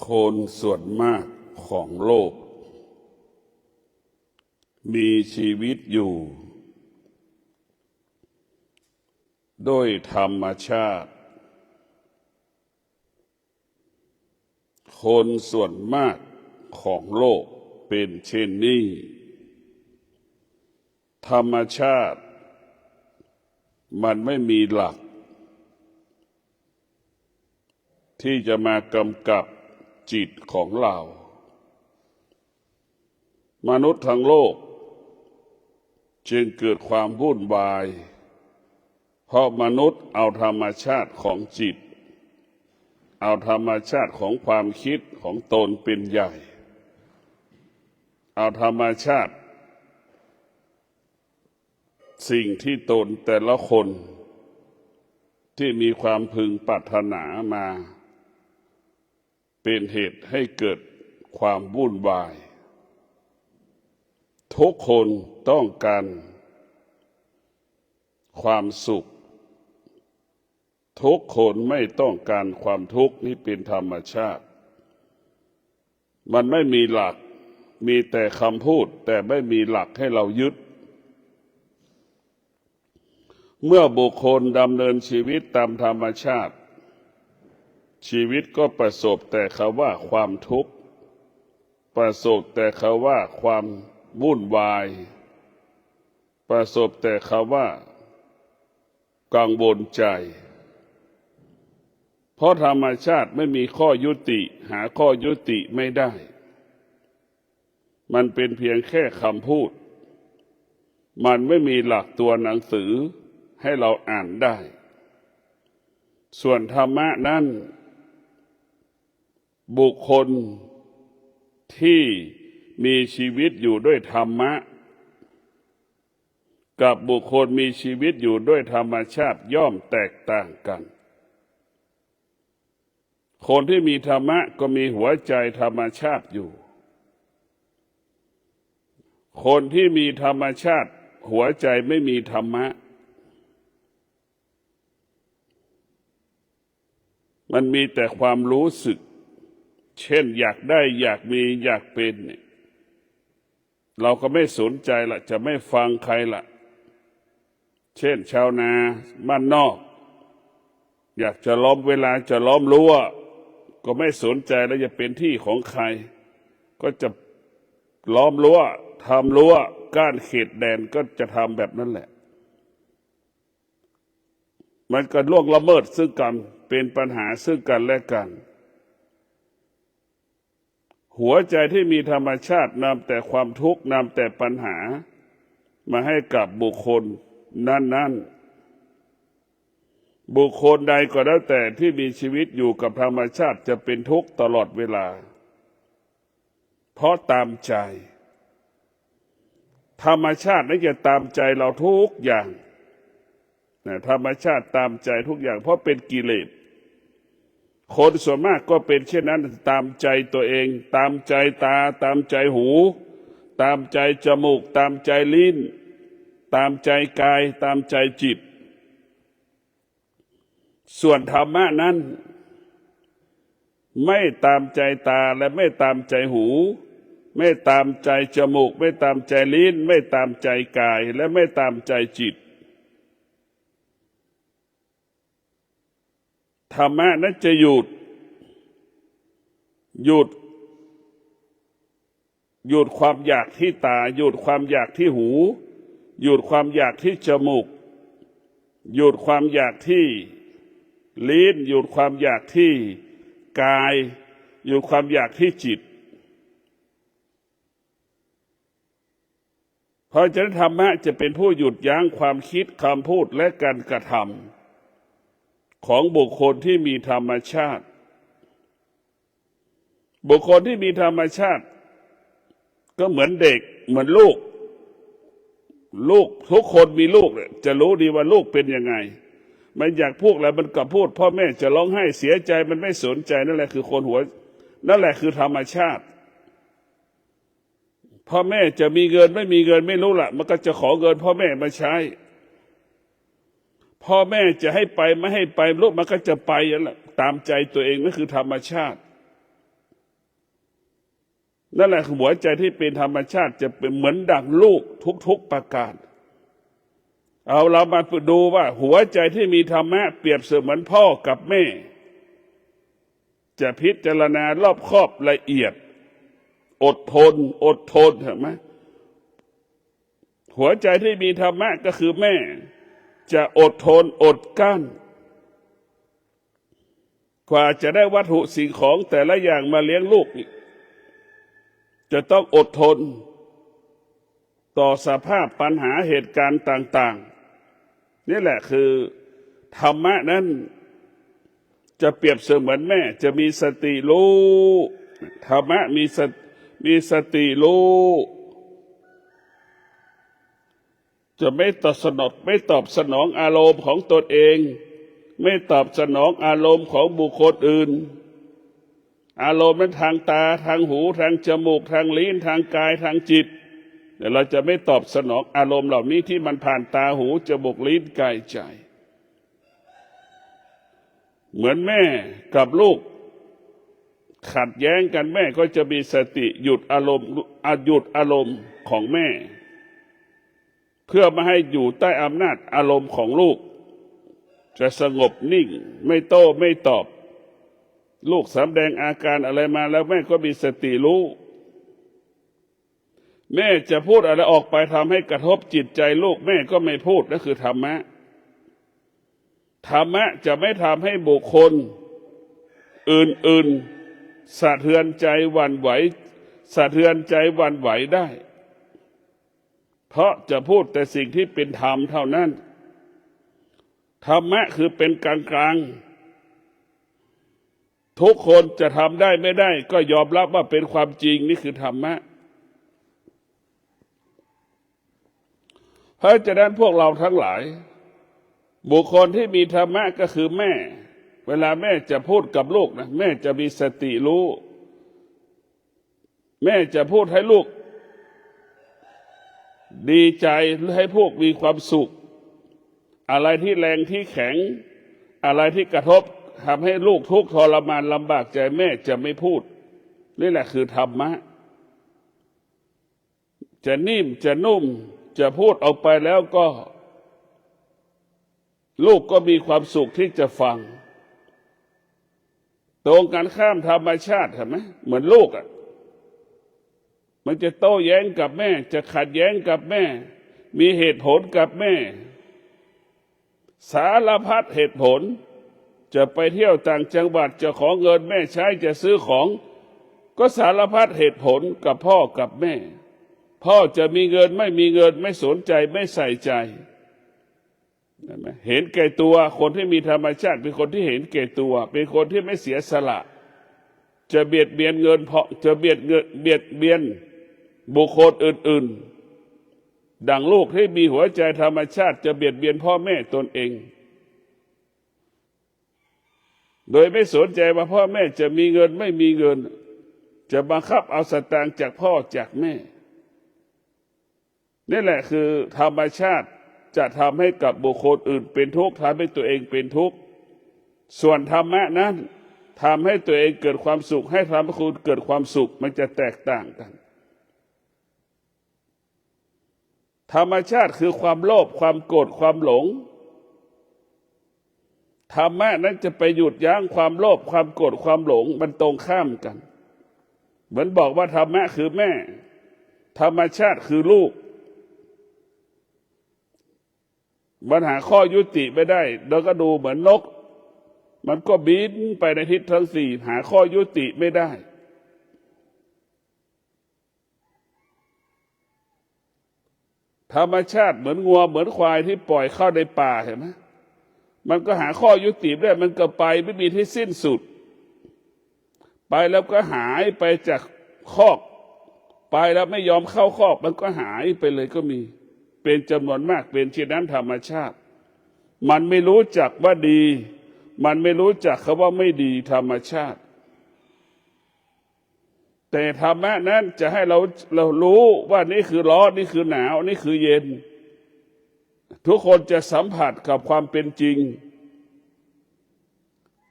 คนส่วนมากของโลกมีชีวิตอยู่ด้วยธรรมชาติคนส่วนมากของโลกเป็นเช่นนี้ธรรมชาติมันไม่มีหลักที่จะมากำกับจิตของเรามนุษย์ทั้งโลกจึงเกิดความวุ่นวายเพราะมนุษย์เอาธรรมชาติของจิตเอาธรรมชาติของความคิดของตนเป็นใหญ่เอาธรรมชาติสิ่งที่ตนแต่ละคนที่มีความพึงปรารถนามาเป็นเหตุให้เกิดความวุ่นวายทุกคนต้องการความสุขทุกคนไม่ต้องการความทุกข์นี่เป็นธรรมชาติมันไม่มีหลักมีแต่คำพูดแต่ไม่มีหลักให้เรายึดเมื่อบุคคลดำเนินชีวิตตามธรรมชาติชีวิตก็ประสบแต่คำว่าความทุกข์ประสบแต่คำว่าความวุ่นวายประสบแต่คำว่ากังวลใจเพราะธรรมชาติไม่มีข้อยุติหาข้อยุติไม่ได้มันเป็นเพียงแค่คำพูดมันไม่มีหลักตัวหนังสือให้เราอ่านได้ส่วนธรรมะนั้นบุคคลที่มีชีวิตอยู่ด้วยธรรมะกับบุคคลมีชีวิตอยู่ด้วยธรรมชาติย่อมแตกต่างกันคนที่มีธรรมะก็มีหัวใจธรรมชาติอยู่คนที่มีธรรมชาติหัวใจไม่มีธรรมะมันมีแต่ความรู้สึกเช่นอยากได้อยากมีอยากเป็นเนี่ยเราก็ไม่สนใจละจะไม่ฟังใครละเช่นชาวนาบ้านนอกอยากจะล้อมเวลาจะล้อมรั้วก็ไม่สนใจแล้วจะเป็นที่ของใครก็จะล้อมรั้วทำรั้วก้านเขตแดนก็จะทำแบบนั้นแหละมันก็ล่วงละเมิดซึ่งกันเป็นปัญหาซึ่งกันและกันหัวใจที่มีธรรมชาตินำแต่ความทุกข์นำแต่ปัญหามาให้กับบุคคลนั้นบุคคลใดก็แล้วแต่ที่มีชีวิตอยู่กับธรรมชาติจะเป็นทุกข์ตลอดเวลาเพราะตามใจธรรมชาตินั้นจะตามใจเราทุกอย่างธรรมชาติตามใจทุกอย่างเพราะเป็นกิเลสคนส่วนมากก็เป็นเช่นนั้นตามใจตัวเองตามใจตาตามใจหูตามใจจมูกตามใจลิ้นตามใจกายตามใจจิตส่วนธรรมะนั้นไม่ตามใจตาและไม่ตามใจหูไม่ตามใจจมูกไม่ตามใจลิ้นไม่ตามใจกายและไม่ตามใจจิตธรรมะนั้นจะหยุดความอยากที่ตาหยุดความอยากที่หูหยุดความอยากที่จมูกหยุดความอยากที่ลิ้นหยุดความอยากที่กายหยุดความอยากที่จิตเพราะฉะนั้นธรรมะจะเป็นผู้หยุดยั้งความคิดคำพูดและการกระทำของบุคคลที่มีธรรมชาติบุคคลที่มีธรรมชาติก็เหมือนเด็กเหมือนลูกทุกคนมีลูกจะรู้ดีว่าลูกเป็นยังไงมันอยากพูดอะไรมันก็พูดพ่อแม่จะร้องไห้เสียใจมันไม่สนใจนั่นแหละคือคนหัวนั่นแหละคือธรรมชาติพ่อแม่จะมีเงินไม่มีเงินไม่รู้ล่ะมันก็จะขอเงินพ่อแม่มาใช้พ่อแม่จะให้ไปไม่ให้ไปลูกมันก็จะไปนั่นแหละตามใจตัวเองนั่นคือธรรมชาติ นั่นแหละคือหัวใจที่เป็นธรรมชาติจะเป็นเหมือนดั่งลูกทุกๆประการเอาเรามาดูว่าหัวใจที่มีธรรมะเปรียบเสมือนพ่อกับแม่จะพิจารณารอบคอบละเอียดอดทนเห็นไหมหัวใจที่มีธรรมะก็คือแม่จะอดทนอดกั้นกว่าจะได้วัตถุสิ่งของแต่ละอย่างมาเลี้ยงลูกจะต้องอดทนต่อสภาพปัญหาเหตุการณ์ต่างๆนี่แหละคือธรรมะนั้นจะเปรียบเสมือนแม่จะมีสติรู้ธรรมะมีสติรู้จะไม่ตอบสนองอารมณ์ของตนเองไม่ตอบสนองอารมณ์ของบุคคลอื่นอารมณ์นั้นทางตาทางหูทางจมูกทางลิ้นทางกายทางจิตแต่เราจะไม่ตอบสนองอารมณ์เหล่านี้ที่มันผ่านตาหูจมูกลิ้นกายใจเหมือนแม่กับลูกขัดแย้งกันแม่ก็จะมีสติหยุดอารมณ์ของแม่เพื่อไม่ให้อยู่ใต้อำนาจอารมณ์ของลูกจะสงบนิ่งไม่โต้ไม่ตอบลูกแสดงอาการอะไรมาแล้วแม่ก็มีสติรู้แม่จะพูดอะไรออกไปทำให้กระทบจิตใจลูกแม่ก็ไม่พูดนั่นคือธรรมะจะไม่ทำให้บุคคลอื่นๆสะเทือนใจหวั่นไหวได้เพราะจะพูดแต่สิ่งที่เป็นธรรมเท่านั้นธรรมะคือเป็นกลางทุกคนจะทำได้ไม่ได้ก็ยอมรับว่าเป็นความจริงนี่คือธรรมะเพราะฉะนั้นพวกเราทั้งหลายบุคคลที่มีธรรมะก็คือแม่เวลาแม่จะพูดกับลูกนะแม่จะมีสติรู้แม่จะพูดให้ลูกดีใจหรือให้พวกมีความสุขอะไรที่แรงที่แข็งอะไรที่กระทบทำให้ลูกทุกข์ทรมานลำบากใจแม่จะไม่พูดนี่แหละคือธรรมะจะนิ่มจะนุ่มจะพูดออกไปแล้วก็ลูกก็มีความสุขที่จะฟังตรงกันข้ามธรรมชาติเห็นไหมเหมือนลูกมันจะโต้แย้งกับแม่จะขัดแย้งกับแม่มีเหตุผลกับแม่สารพัดเหตุผลจะไปเที่ยวต่างจังหวัดจะขอเงินแม่ใช้จะซื้อของก็สารพัดเหตุผลกับพ่อกับแม่พ่อจะมีเงินไม่มีเงินไม่สนใจไม่ใส่ใจเห็นแก่ตัวคนที่มีธรรมชาติเป็นคนที่เห็นแก่ตัวเป็นคนที่ไม่เสียสละจะเบียดเบียนเงินเพราะจะเบียดเบียนบุคคลอื่นๆดังลูกที่มีหัวใจธรรมชาติจะเบียดเบียนพ่อแม่ตนเองโดยไม่สนใจว่าพ่อแม่จะมีเงินไม่มีเงินจะบังคับเอาสตางค์จากพ่อจากแม่นี่แหละคือธรรมชาติจะทำให้กับบุคคลอื่นเป็นทุกข์ทำให้ตัวเองเป็นทุกข์ส่วนธรรมะนั้นทำให้ตัวเองเกิดความสุขให้ทำให้คุณเกิดความสุขมันจะแตกต่างกันธรรมชาติคือความโลภความโกรธความหลงธรรมะนั้นจะไปหยุดยั้งความโลภความโกรธความหลงมันตรงข้ามกันเหมือนบอกว่าธรรมะคือแม่ธรรมชาติคือลูกมันหาข้อยุติไม่ได้เราก็ดูเหมือนนกมันก็บินไปในทิศทั้งสี่หาข้อยุติไม่ได้ธรรมชาติเหมือนงัวเหมือนควายที่ปล่อยเข้าในป่าเห็นไหมมันก็หาข้อยุติไม่ได้มันก็ไปไม่มีที่สิ้นสุดไปแล้วก็หายไปจากคอกไปแล้วไม่ยอมเข้าคอกมันก็หายไปเลยก็มีเป็นจำนวนมากเป็นเช่นนั้นธรรมชาติมันไม่รู้จักว่าดีมันไม่รู้จักคำว่าไม่ดีธรรมชาติแต่ธรรมะนั้นจะให้เรารู้ว่านี่คือร้อนนี่คือหนาวนี่คือเย็นทุกคนจะสัมผัสกับความเป็นจริง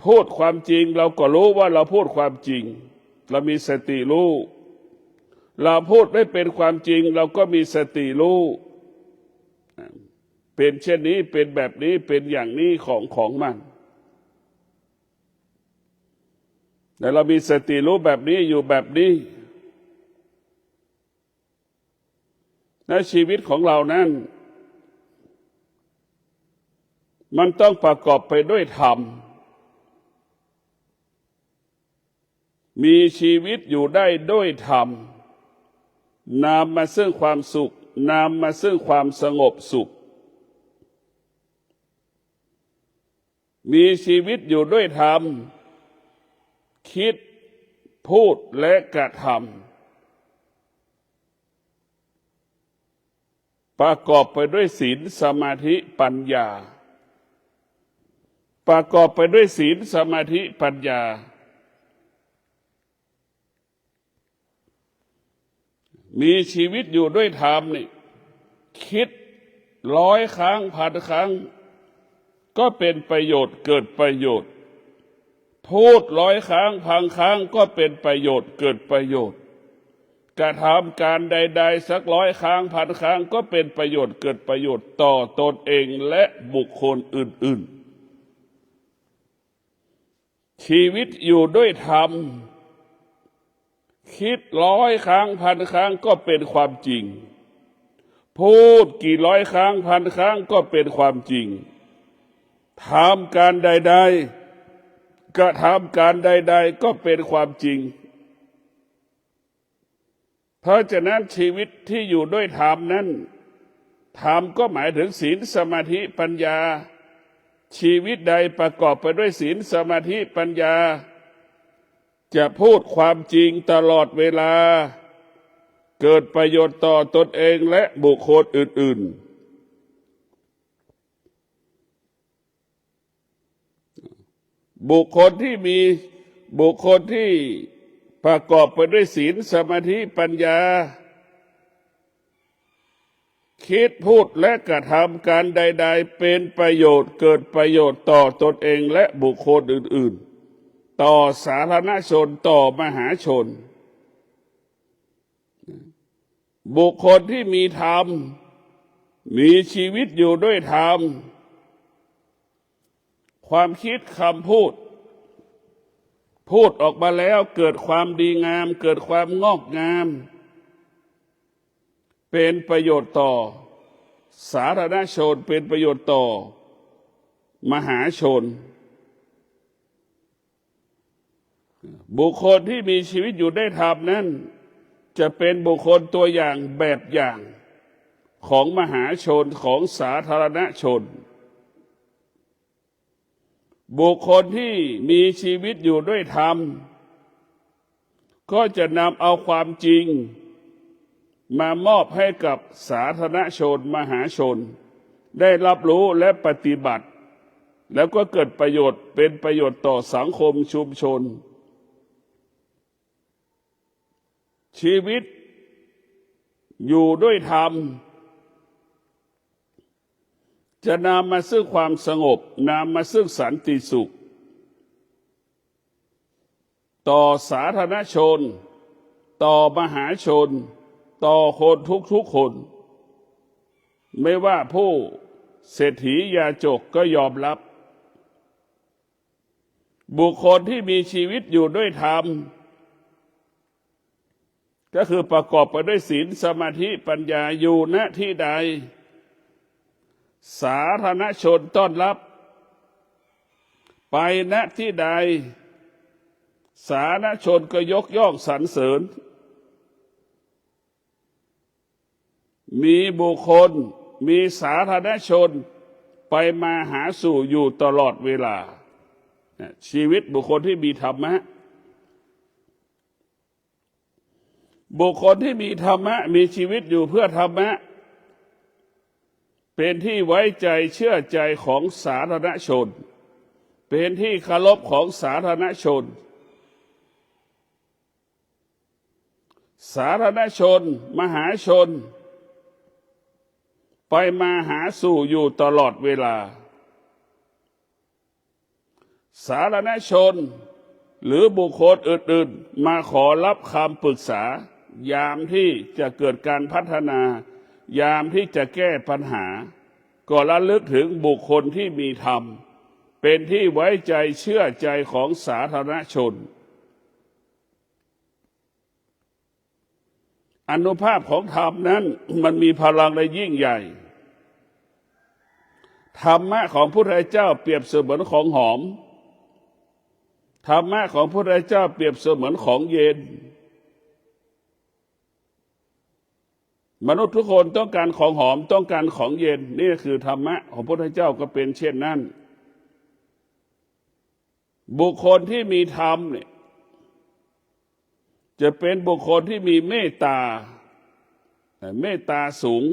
พูดความจริงเราก็รู้ว่าเราพูดความจริงเรามีสติรู้ เราพูดไม่เป็นความจริงเราก็มีสติรู้เป็นเช่นนี้เป็นแบบนี้เป็นอย่างนี้ของมันแต่เรามีสติรู้แบบนี้อยู่แบบนี้และชีวิตของเรานั้นมันต้องประกอบไปด้วยธรรมมีชีวิตอยู่ได้ด้วยธรรมนำมาซึ่งความสุขนำมาซึ่งความสงบสุขมีชีวิตอยู่ด้วยธรรมคิดพูดและกระทำประกอบไปด้วยศีลสมาธิปัญญาประกอบไปด้วยศีลสมาธิปัญญามีชีวิตอยู่ด้วยธรรมนี่คิด100 ครั้งพันครั้งก็เป็นประโยชน์เกิดประโยชน์พูด100 ครั้งพันครั้งก็เป็นประโยชน์เกิดประโยชน์กระทำการใดๆสัก100 ครั้งพันครั้งก็เป็นประโยชน์เกิดประโยชน์ต่อตนเองและบุคคลอื่นๆชีวิตอยู่ด้วยธรรมคิด100 ครั้งพันครั้งก็เป็นความจริงพูดกี่100 ครั้งพันครั้งก็เป็นความจริงทำการใดๆกระทำการใดๆก็เป็นความจริงเพราะฉะนั้นชีวิตที่อยู่ด้วยธรรมนั้นธรรมก็หมายถึงศีลสมาธิปัญญาชีวิตใดประกอบไปด้วยศีลสมาธิปัญญาจะพูดความจริงตลอดเวลาเกิดประโยชน์ต่อตนเองและบุคคลอื่นๆบุคคลที่ประกอบไปด้วยศีลสมาธิปัญญาคิดพูดและกระทำการใดๆเป็นประโยชน์เกิดประโยชน์ต่อตนเองและบุคคลอื่นๆต่อสาธารณชนต่อมหาชนบุคคลที่มีธรรมมีชีวิตอยู่ด้วยธรรมความคิดคำพูดออกมาแล้วเกิดความดีงามเกิดความงอกงามเป็นประโยชน์ต่อสาธารณชนเป็นประโยชน์ต่อมหาชนบุคคลที่มีชีวิตอยู่ได้ธรรมนั้นจะเป็นบุคคลตัวอย่างแบบอย่างของมหาชนของสาธารณชนบุคคลที่มีชีวิตอยู่ด้วยธรรมก็จะนำเอาความจริงมามอบให้กับสาธารณชนมหาชนได้รับรู้และปฏิบัติแล้วก็เกิดประโยชน์เป็นประโยชน์ต่อสังคมชุมชนชีวิตอยู่ด้วยธรรมจะนำมาซึ่งความสงบนำมาซึ่งสันติสุขต่อสาธารณชนต่อมหาชนต่อคนทุกๆคนไม่ว่าผู้เศรษฐียาจกก็ยอมรับบุคคลที่มีชีวิตอยู่ด้วยธรรมก็คือประกอบไปด้วยศีลสมาธิปัญญาอยู่ณที่ใดสาธารณชนต้อนรับไปณที่ใดสาธารณชนก็ยกย่องสรรเสริญมีบุคคลมีสาธารณชนไปมาหาสู่อยู่ตลอดเวลาชีวิตบุคคลที่มีธรรมะบุคคลที่มีธรรมะมีชีวิตอยู่เพื่อธรรมะเป็นที่ไว้ใจเชื่อใจของสาธารณชนเป็นที่เคารพของสาธารณชนสาธารณชนมหาชนไปมาหาสู่อยู่ตลอดเวลาสาธารณชนหรือบุคคลอื่นๆมาขอรับคำปรึกษา ยามที่จะเกิดการพัฒนายามที่จะแก้ปัญหาก็ระลึกถึงบุคคลที่มีธรรมเป็นที่ไว้ใจเชื่อใจของสาธารณชนอานุภาพของธรรมนั้นมันมีพลังและยิ่งใหญ่ธรรมะของพระพุทธเจ้าเปรียบเสมือนของหอมธรรมะของพระพุทธเจ้าเปรียบเสมือนของเย็นมนุษย์ทุกคนต้องการของหอมต้องการของเย็นนี่คือธรรมะของพระพุทธเจ้าก็เป็นเช่นนั้นบุคคลที่มีธรรมเนี่ยจะเป็นบุคคลที่มีเมตตาสูง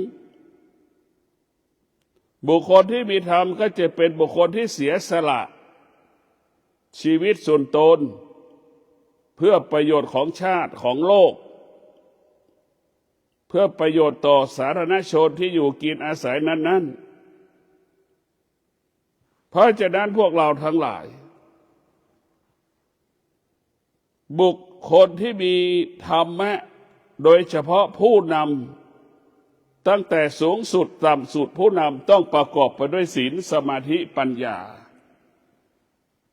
บุคคลที่มีธรรมก็จะเป็นบุคคลที่เสียสละชีวิตส่วนตนเพื่อประโยชน์ของชาติของโลกเพื่อประโยชน์ต่อสาธารณชนที่อยู่กินอาศัยนั้นเพราะฉะนั้นพวกเราทั้งหลายบุคคลที่มีธรรมะโดยเฉพาะผู้นำตั้งแต่สูงสุดต่ำสุดผู้นำต้องประกอบไปด้วยศีลสมาธิปัญญา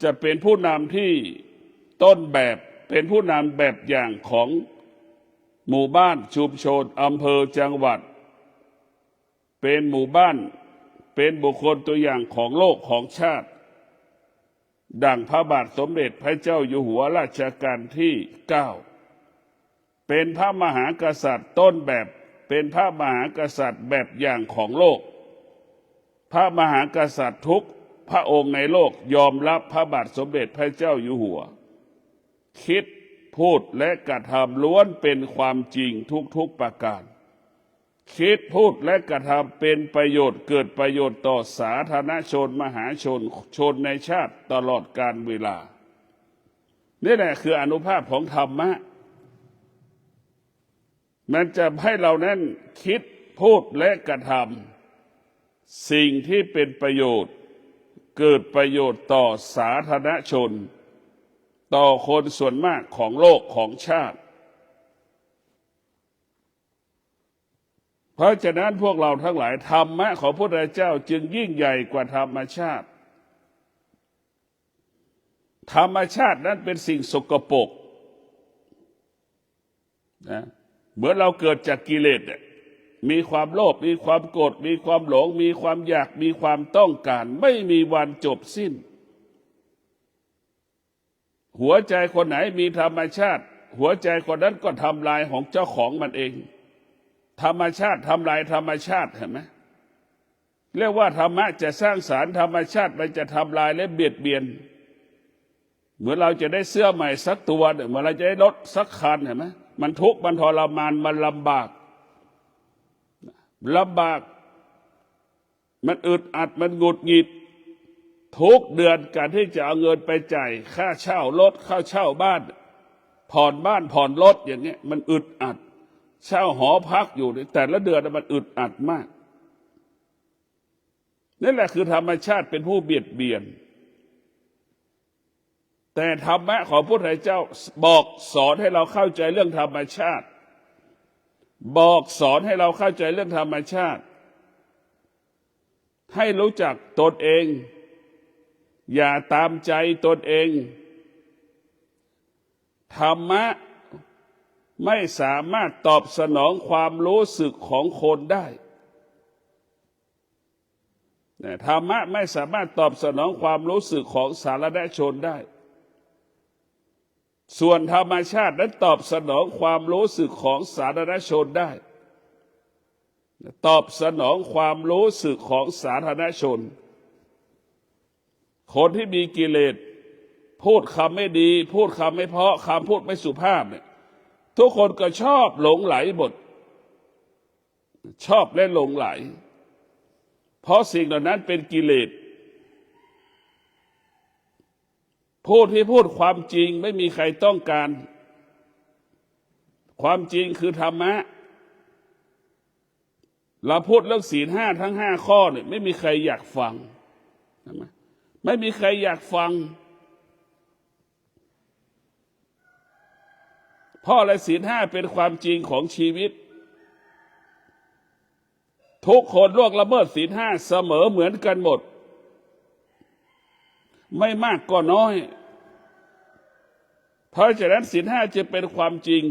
จะเป็นผู้นำที่ต้นแบบเป็นผู้นำแบบอย่างของหมู่บ้านชุมชนอำเภอจังหวัดเป็นหมู่บ้านเป็นบุคคลตัวอย่างของโลกของชาติดังพระบาทสมเด็จพระเจ้าอยู่หัวรัชกาลที่9เป็นพระมหากษัตริย์ต้นแบบเป็นพระมหากษัตริย์แบบอย่างของโลกพระมหากษัตริย์ทุกพระองค์ในโลกยอมรับพระบาทสมเด็จพระเจ้าอยู่หัวคิดพูดและกระทำล้วนเป็นความจริงทุกประการคิดพูดและกระทำเป็นประโยชน์เกิดประโยชน์ต่อสาธารณชนมหาชนชนในชาติตลอดกาลเวลานี่แหละคืออานุภาพของธรรมะมันจะให้เรานั้นคิดพูดและกระทำสิ่งที่เป็นประโยชน์เกิดประโยชน์ต่อสาธารณชนต่อคนส่วนมากของโลกของชาติเพราะฉะนั้นพวกเราทั้งหลายธรรมะของพระพุทธเจ้าจึงยิ่งใหญ่กว่าธรรมชาติธรรมชาตินั้นเป็นสิ่งสกปรกนะเหมือนเราเกิดจากกิเลสมีความโลภมีความโกรธมีความหลงมีความอยากมีความต้องการไม่มีวันจบสิ้นหัวใจคนไหนมีธรรมชาติหัวใจคนนั้นก็ทำลายของเจ้าของมันเองธรรมชาติทำลายธรรมชาติเห็นไหมเรียกว่าธรรมะจะสร้างสรรค์ธรรมชาติมันจะทำลายและเบียดเบียนเหมือนเราจะได้เสื้อใหม่สักตัวเหมือนเราจะได้รถสักคันเห็นไหมมันทุกข์มันทรมานมันลำบากมันอึดอัดมันหงุดหงิดทุกเดือนการที่จะเอาเงินไปจ่ายค่าเช่ารถค่าเช่าบ้านผ่อนบ้านผ่อนรถอย่างเงี้ยมันอึดอัดเช่าหอพักอยู่แต่ละเดือนมันอึดอัดมากนั่นแหละคือธรรมชาติเป็นผู้เบียดเบียนแต่ธรรมะของพระพุทธเจ้าบอกสอนให้เราเข้าใจเรื่องธรรมชาติบอกสอนให้เราเข้าใจเรื่องธรรมชาติให้รู้จักตนเองอย่าตามใจตนเองธรรมะไม่สามารถตอบสนองความรู้สึกของคนได้ธรรมะไม่สามารถตอบสนองความรู้สึกของสาธารณชนได้ส่วนธรรมชาตินั้นตอบสนองความรู้สึกของสาธารณชนได้ตอบสนองความรู้สึกของสาธารณชนคนที่มีกิเลสพูดคำไม่ดีพูดคำไม่เพราะคำพูดไม่สุภาพเนี่ยทุกคนก็ชอบหลงไหลหมดชอบและหลงไหลเพราะสิ่งเหล่านั้นเป็นกิเลสผู้ที่พูดความจริงไม่มีใครต้องการความจริงคือธรรมะเราพูดเรื่องศีลห้าทั้ง5ข้อเนี่ยไม่มีใครอยากฟังไม่มีใครอยากฟัง เพราะอะไรศีลห้าเป็นความจริงของชีวิตทุกคนล่วงละเมิดศีลห้าเสมอเหมือนกันหมดไม่มากก็น้อยเพราะฉะนั้นศีลห้าจะเป็นความจริง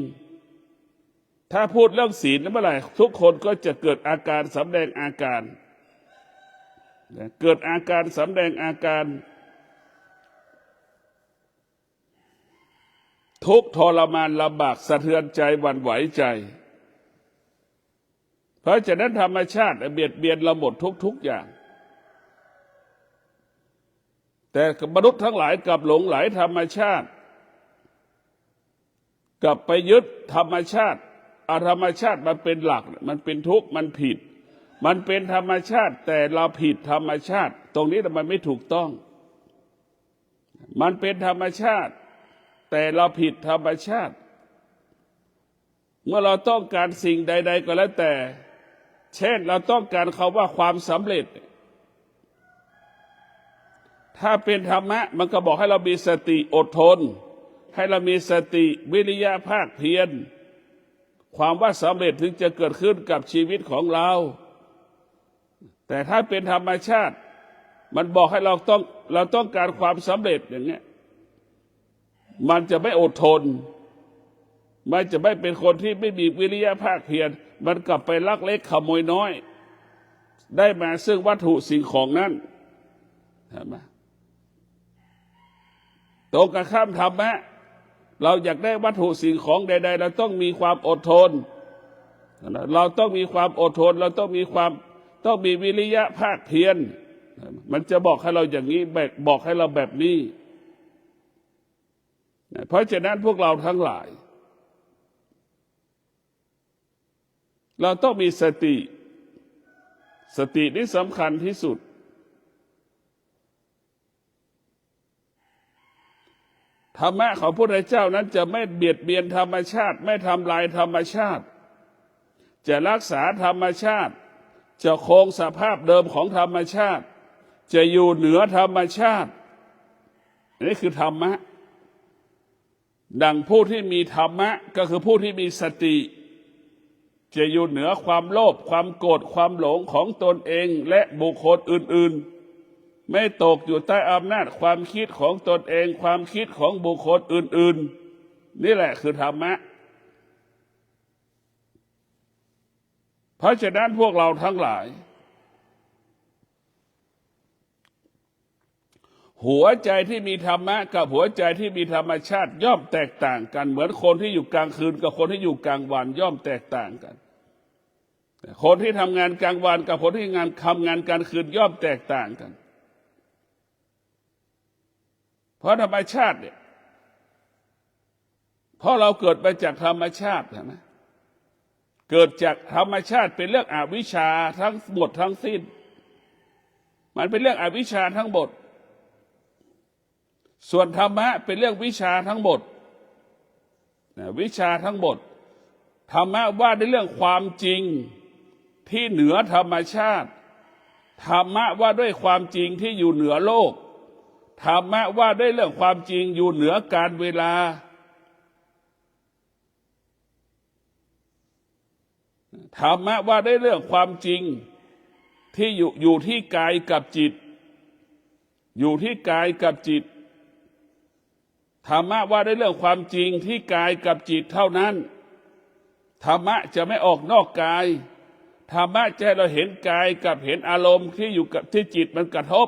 ถ้าพูดเรื่องศีลเมื่อไหร่ทุกคนก็จะเกิดอาการสำแดงอาการเกิดอาการสำแดงอาการทุกข์ทรมานลำบากสะเทือนใจหวั่นไหวใจเพราะฉะนั้นธรรมชาติเบียดเบียนเราหมดทุกอย่างแต่มนุษย์ทั้งหลายกลับหลงไหลธรรมชาติกลับไปยึดธรรมชาติเอาธรรมชาติมันเป็นหลักมันเป็นทุกข์มันผิดมันเป็นธรรมชาติแต่เราผิดธรรมชาติตรงนี้มันไม่ถูกต้องมันเป็นธรรมชาติแต่เราผิดธรรมชาติเมื่อเราต้องการสิ่งใดๆก็แล้วแต่เช่นเราต้องการคำว่าความสำเร็จถ้าเป็นธรรมะมันก็บอกให้เรามีสติอดทนให้เรามีสติวิริยะภาคเพียรความว่าสำเร็จถึงจะเกิดขึ้นกับชีวิตของเราแต่ถ้าเป็นธรรมชาติมันบอกให้เราต้องการความสำเร็จอย่างเงี้ยมันจะไม่อดทนมันจะไม่เป็นคนที่ไม่มีวิริยะภาคเพียรมันกลับไปลักเล็กขโมยน้อยได้มาซึ่งวัตถุสิ่งของนั้นเห็นไหมตรงกันข้ามธรรมะเราอยากได้วัตถุสิ่งของใดๆเราต้องมีความอดทนเราต้องมีความอดทนเราต้องมีวิริยะภาคเพียรมันจะบอกให้เราอย่างนี้บอกให้เราแบบนี้เพราะฉะนั้นพวกเราทั้งหลายเราต้องมีสตินี่สำคัญที่สุดธรรมะของพระพุทธเจ้านั้นจะไม่เบียดเบียนธรรมชาติไม่ทำลายธรรมชาติจะรักษาธรรมชาติจะคงสภาพเดิมของธรรมชาติจะอยู่เหนือธรรมชาตินี่คือธรรมะดังผู้ที่มีธรรมะก็คือผู้ที่มีสติจะอยู่เหนือความโลภความโกรธความหลงของตนเองและบุคคลอื่นๆไม่ตกอยู่ใต้อำนาจความคิดของตนเองความคิดของบุคคลอื่นๆนี่แหละคือธรรมะเพราะฉะนั้นพวกเราทั้งหลายหัวใจที่มีธรรมะกับหัวใจที่มีธรรมชาติย่อมแตกต่างกันเหมือนคนที่อยู่กลางคืนกับคนที่อยู่กลางวันย่อมแตกต่างกันคนที่ทำงานกลางวันกับคนที่ทำงานกลางคืนย่อมแตกต่างกันเพราะธรรมชาติเนี่ยเพราะเราเกิดมาจากธรรมชาติใช่ไหมเกิดจากธรรมชาติเป็นเรื่องอวิชชาทั้งหมดทั้งสิ้นมันเป็นเรื่องอวิชชาทั้งหมดส่วนธรรมะเป็นเรื่องวิชาทั้งหมดวิชาทั้งหมดธรรมะว่าในเรื่องความจริงที่เหนือธรรมชาติธรรมะว่าด้วยความจริงที่อยู่เหนือโลกธรรมะว่าด้วยเรื่องความจริงอยู่เหนือการเวลาธรรมะว่าด้วยเรื่องความจริงที่อยู่ที่กายกับจิตอยู่ที่กายกับจิตธรรมะว่าด้วยเรื่องความจริงที่กายกับจิตเท่านั้นธรรมะจะไม่ออกนอกกายธรรมะจะให้เราเห็นกายกับเห็นอารมณ์ที่อยู่กับที่จิตมันกระทบ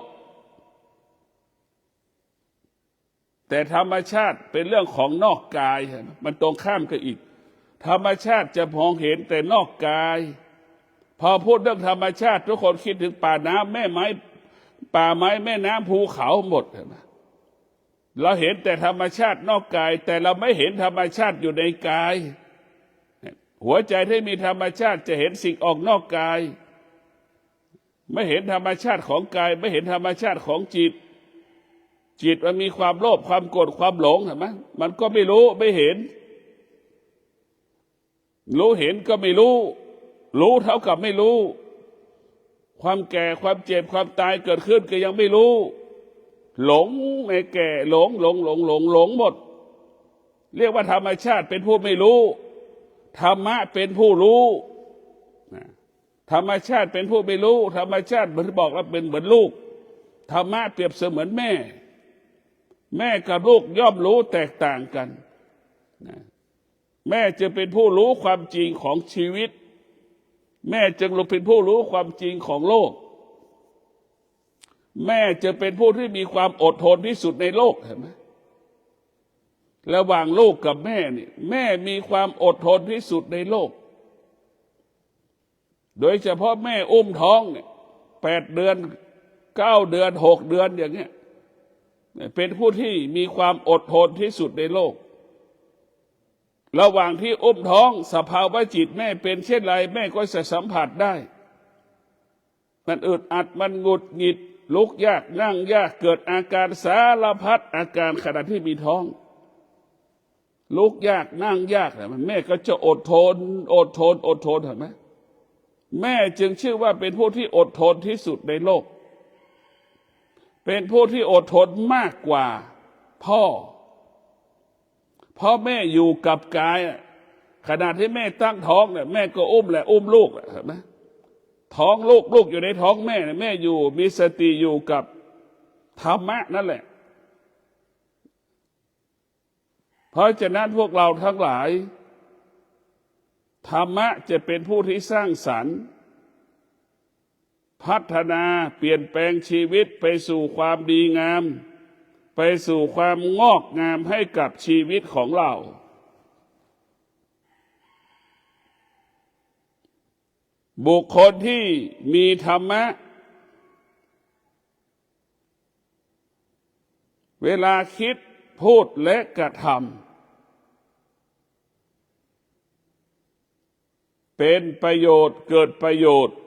แต่ธรรมชาติเป็นเรื่องของนอกกายมันตรงข้ามกันอีกธรรมชาติจะมองเห็นแต่นอกกายพอพูดเรื่องธรรมชาติทุกคนคิดถึงป่าน้ำแม่ไม้ป่าไม้แม่น้ำภูเขาหมดนะเราเห็นแต่ธรรมชาตินอกกายแต่เราไม่เห็นธรรมชาติอยู่ในกายหัวใจที่มีธรรมชาติจะเห็นสิ่งออกนอกกายไม่เห็นธรรมชาติของกายไม่เห็นธรรมชาติของจิตจิตมันมีความโลภความโกรธความหลงเห็นไหมมันก็ไม่รู้ไม่เห็นรู้เห็นก็ไม่รู้รู้เท่ากับไม่รู้ความแก่ความเจ็บความตายเกิดขึ้นก็ยังไม่รู้หลงในแก่หลงหมด เรียกว่าธรรมชาติเป็นผู้ไม่รู้ธรรมะเป็นผู้รู้ธรรมชาติเป็นผู้ไม่รู้ธรรมชาติเหมือนบอกว่าเป็นเหมือนลูกธรรมะเปรียบเสมือนแม่แม่กับลูกย่อมรู้แตกต่างกันแม่จะเป็นผู้รู้ความจริงของชีวิตแม่จึงเป็นผู้รู้ความจริงของโลกแม่จะเป็นผู้ที่มีความอดทนที่สุดในโลกเห็นไหมระหว่างลูกกับแม่นี่แม่มีความอดทนที่สุดในโลกโดยเฉพาะแม่อุ้มท้องเนี่ย8 เดือน9 เดือน6 เดือนอย่างเงี้ยเป็นผู้ที่มีความอดทนที่สุดในโลกระหว่างที่อุ้มท้องสภาวะจิตแม่เป็นเช่นไรแม่ก็จะสัมผัสได้มันอึดอัดมันหงุดหงิดลุกยากนั่งยากเกิดอาการสารพัดอาการขณะที่มีท้องลุกยากนั่งยากแม่ก็จะอดทนเห็นไหมแม่จึงชื่อว่าเป็นผู้ที่อดทนที่สุดในโลกเป็นผู้ที่อดทนมากกว่าพ่อเพราะแม่อยู่กับกายขณะที่แม่ตั้งท้องเนี่ยแม่ก็อุ้มลูกเห็นไหมท้องลูกอยู่ในท้องแม่แม่อยู่มีสติอยู่กับธรรมะนั่นแหละเพราะฉะนั้นพวกเราทั้งหลายธรรมะจะเป็นผู้ที่สร้างสรรค์พัฒนาเปลี่ยนแปลงชีวิตไปสู่ความดีงามไปสู่ความงอกงามให้กับชีวิตของเราบุคคลที่มีธรรมะเวลาคิดพูดและกระทำเป็นประโยชน์เกิดประโยชน์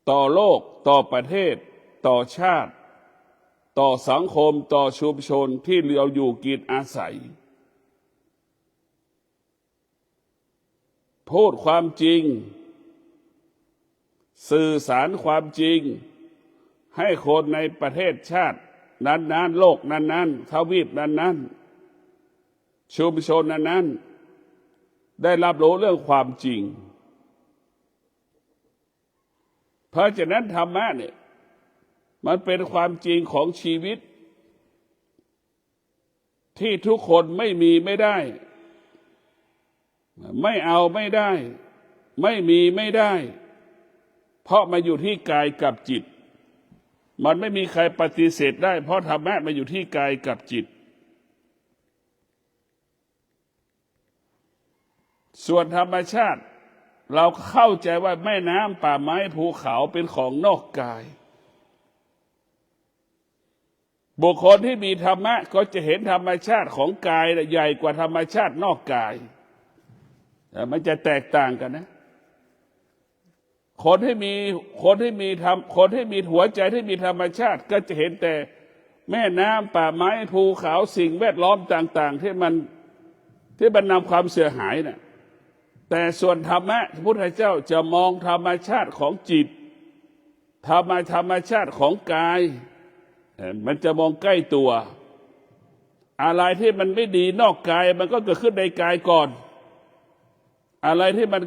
ต่อโลกต่อประเทศต่อชาติต่อสังคมต่อชุมชนที่เราอยู่กินอาศัยพูดความจริงสื่อสารความจริงให้คนในประเทศชาตินั้นๆโลกนั้นๆทวีปนั้นๆชุมชนนั้นๆได้รับรู้เรื่องความจริงเพราะฉะนั้นธรรมะเนี่ยมันเป็นความจริงของชีวิตที่ทุกคนไม่มีไม่ได้ไม่เอาไม่ได้ไม่มีไม่ได้เพราะมาอยู่ที่กายกับจิตมันไม่มีใครปฏิเสธได้เพราะธรรมะมาอยู่ที่กายกับจิตส่วนธรรมชาติเราเข้าใจว่าแม่น้ำป่าไม้ภูเขาเป็นของนอกกายบุคคลที่มีธรรมะก็จะเห็นธรรมชาติของกายใหญ่กว่าธรรมชาตินอกกายมันจะแตกต่างกันนะคนที่มีหัวใจที่มีธรรมชาติก็จะเห็นแต่แม่น้ำป่าไม้ภูเขาสิ่งแวดล้อมต่างๆที่มันนำความเสียหายน่ะแต่ส่วนธรรมะพระพุทธเจ้าจะมองธรรมชาติของจิตธรรมชาติของกายมันจะมองใกล้ตัวอะไรที่มันไม่ดีนอกกายมันก็เกิดขึ้นในกายก่อนอะไรที่มัน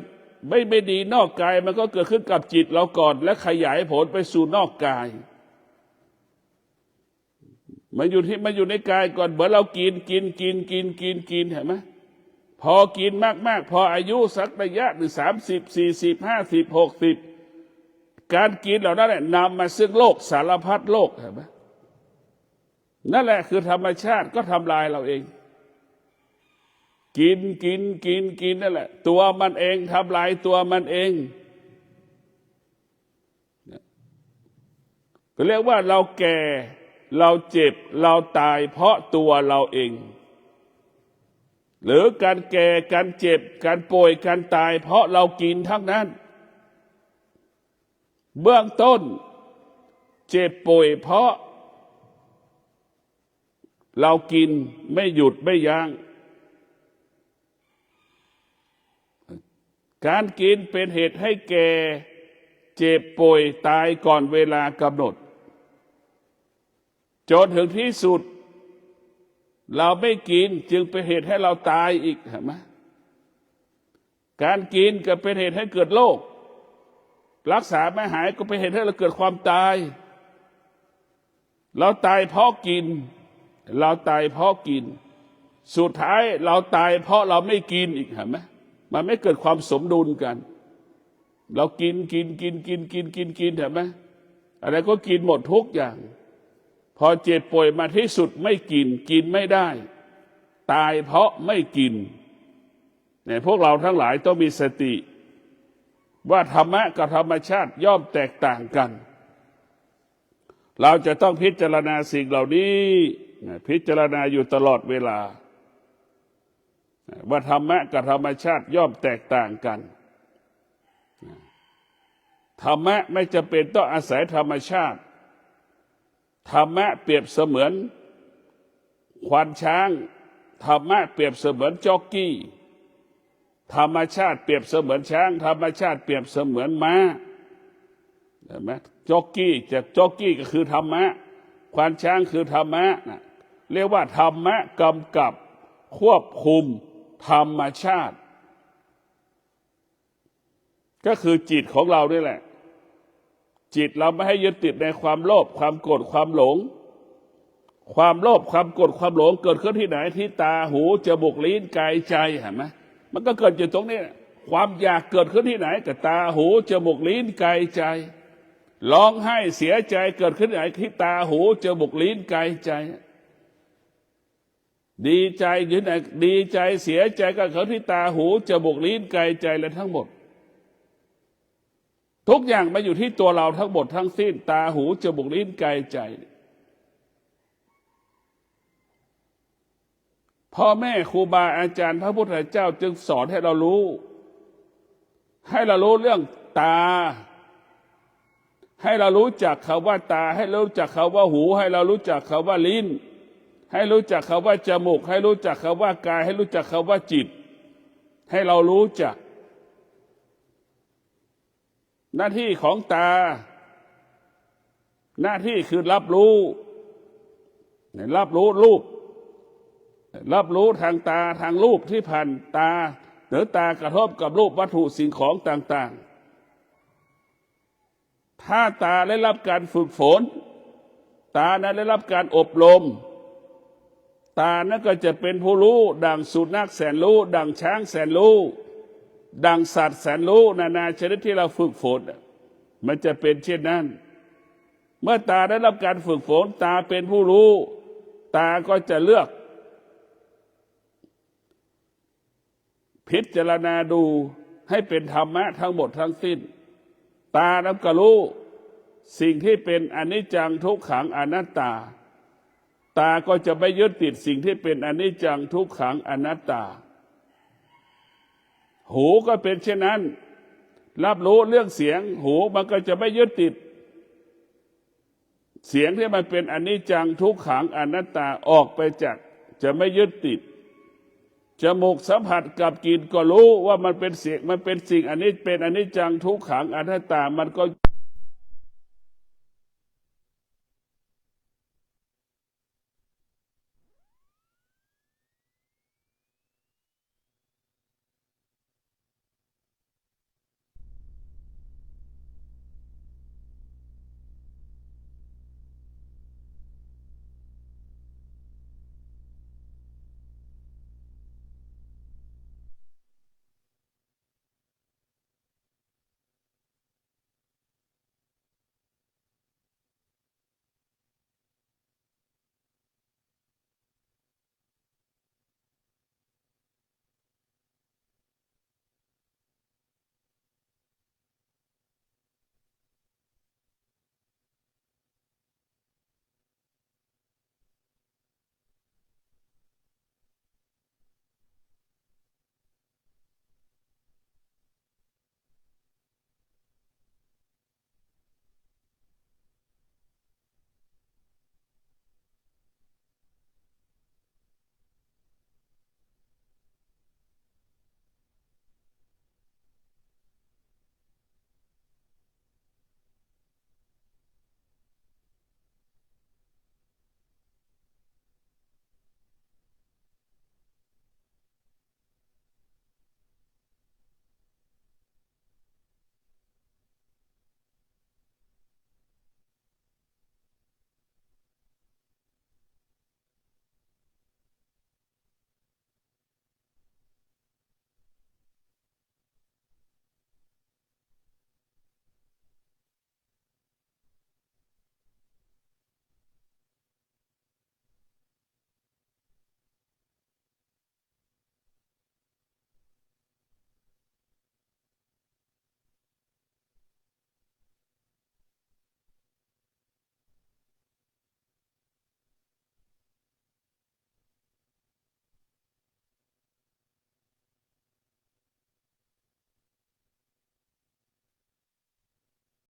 ไม่ดีนอกกายมันก็เกิดขึ้นกับจิตเราก่อนและขยายผลไปสู่นอกกายมันอยู่ในกายก่อนเหมือนเรากินเห็นไหมพอกินมากพออายุสักระยะหนึ่ง30 40 50 60การกินเหล่านั้นแหละนำมาซึ่งโลกสารพัดโลกเห็นไหมนั่นแหละคือธรรมชาติก็ทำลายเราเองกินนั่นแหละตัวมันเองทำลายตัวมันเองก็เรียกว่าเราแก่เราเจ็บเราตายเพราะตัวเราเองหรือการแก่การเจ็บการป่วยการตายเพราะเรากินทั้งนั้นเบื้องต้นเจ็บป่วยเพราะเรากินไม่หยุดไม่ยั้งการกินเป็นเหตุให้แก่เจ็บป่วยตายก่อนเวลากำหนดจนถึงที่สุด เราไม่กินจึงเป็นเหตุให้เราตายอีกเห็นไหมการกินก็เป็นเหตุให้เกิดโรครักษาไม่หายก็เป็นเหตุให้เราเกิดความตายเราตายเพราะกินเราตายเพราะกินสุดท้ายเราตายเพราะเราไม่กินอีกเห็นไหมมันไม่เกิดความสมดุลกันเรากินเห็นไหมอะไรก็กินหมดทุกอย่างพอเจ็บป่วยมาที่สุดไม่กินไม่ได้ตายเพราะไม่กินเนี่ยพวกเราทั้งหลายต้องมีสติว่าธรรมะกับธรรมชาติย่อมแตกต่างกันเราจะต้องพิจารณาสิ่งเหล่านี้พิจารณาอยู่ตลอดเวลาว่าธรรมะกับธรรมชาติย่อมแตกต่างกันธรรมะไม่จำเป็นต้องอาศัยธรรมชาติธรรมะเปรียบเสมือนควานช้างธรรมะเปรียบเสมือนจ็อกกี้ธรรมชาติเปรียบเสมือนช้างธรรมชาติเปรียบเสมือนม้าเห็นไหมจ็อกกี้ก็คือธรรมะควานช้างคือธรรมะเรียกว่าธรรมะกำกับควบคุมธรรมชาติก็คือจิตของเรานี่แหละจิตเราไม่ให้ยึดติดในความโลภความโกรธความหลงความโลภความโกรธความหลงเกิดขึ้นที่ไหนที่ตาหูจมูกลิ้นกายใจเห็นไหมมันก็เกิดอยู่ตรงนี้ความอยากเกิดขึ้นที่ไหนกับตาหูจมูกลิ้นกายใจร้องไห้เสียใจเกิดขึ้นที่ไหนที่ตาหูจมูกลิ้นกายใจดีใจอยู่ไหนดีใจเสียใจก็เกิดที่ตาหูจมูกลิ้นกายใจและทั้งหมดทุกอย่างมาอยู่ที่ตัวเราทั้งหมดทั้งสิ้นตาหูจมูกลิ้นกายใจพ่อแม่ครูบาอาจารย์พระพุทธเจ้าจึงสอนให้เรารู้เรื่องตาให้เรารู้จักคำว่าตาให้รู้จักคำว่าหูให้เรารู้จักคำว่าลิ้นให้รู้จักคำว่าจมูกให้รู้จักคำว่ากายให้รู้จักคำว่าจิตให้เรารู้จักหน้าที่ของตาหน้าที่คือรับรู้รูปรับรู้ทางตาทางรูปที่ผ่านตาหรือตากระทบกับรูปวัตถุสิ่งของต่างๆถ้าตาได้รับการฝึกฝนตานั้นได้รับการอบรมตานั้นก็จะเป็นผู้รู้ดังสุนัขแสนรู้ดังช้างแสนรู้ดังสัตว์แสนรู้นานาชนิดที่เราฝึกฝนมันจะเป็นเช่นนั้นเมื่อตาได้รับการฝึกฝนตาเป็นผู้รู้ตาก็จะเลือกพิจารณาดูให้เป็นธรรมะทั้งหมดทั้งสิ้นตานั้นก็รู้สิ่งที่เป็นอนิจจังทุกขังอนัตตาตาก็จะไม่ยึดติดสิ่งที่เป็นอนิจจังทุกขังอนัตตาหูก็เป็นเช่นนั้นรับรู้เรื่องเสียงหูมันก็จะไม่ยึดติดเสียงที่มันเป็นอนิจจังทุกขังอนัตตาออกไปจากจะไม่ยึดติดจมูกสัมผัสกับกลิ่นก็รู้ว่ามันเป็นเสียงมันเป็นสิ่งอันนี้เป็นอนิจจังทุกขังอนัตตามันก็